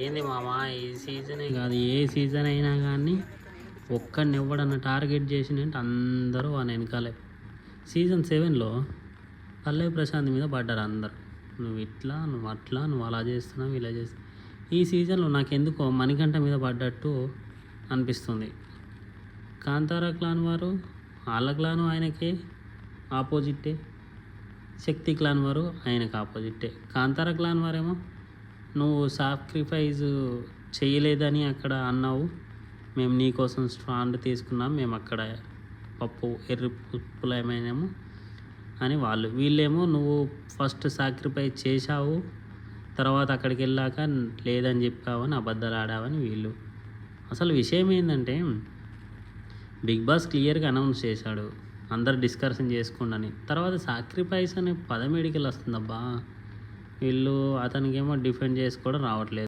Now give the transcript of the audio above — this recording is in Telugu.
ఏంది మామ, ఈ సీజనే కాదు ఏ సీజన్ అయినా కానీ ఒక్కడిని ఎవడన్నా టార్గెట్ చేసినంటే అందరూ వాని వెనకాలే. సీజన్ 7లో పల్లవి ప్రశాంత్ మీద పడ్డారు అందరు. నువ్వు ఇట్లా, నువ్వు అట్లా, నువ్వు అలా చేస్తున్నావు, ఇలా చేస్తున్నావు. ఈ సీజన్లో నాకెందుకో మణికంఠ మీద పడ్డట్టు అనిపిస్తుంది. కాంతారా క్లాన్ వారు వాళ్ళ క్లాను ఆయనకే ఆపోజిట్టే, శక్తి క్లాన్ వారు ఆయనకు ఆపోజిట్టే. కాంతారా క్లాన్ వారేమో నువ్వు సాక్రిఫైజ్ చేయలేదని అక్కడ అన్నావు, మేము నీకోసం స్టాండ్ తీసుకున్నాం, మేము అక్కడ పప్పు ఎర్రి పులమైనాము అని వాళ్ళు. వీళ్ళేమో నువ్వు ఫస్ట్ సాక్రిఫైస్ చేశావు, తర్వాత అక్కడికి వెళ్ళాక లేదని చెప్పావని అబద్ధాలు ఆడావని వీళ్ళు. అసలు విషయం ఏంటంటే బిగ్ బాస్ క్లియర్గా అనౌన్స్ చేశాడు అందరు డిస్కషన్ చేసుకోండి. తర్వాత సాక్రిఫైస్ అనే పదం ఎడికెళ్ళి వస్తుందబ్బా. వీళ్ళు అతనికేమో డిఫెండ్ చేసుకోవడం రావట్లేదు.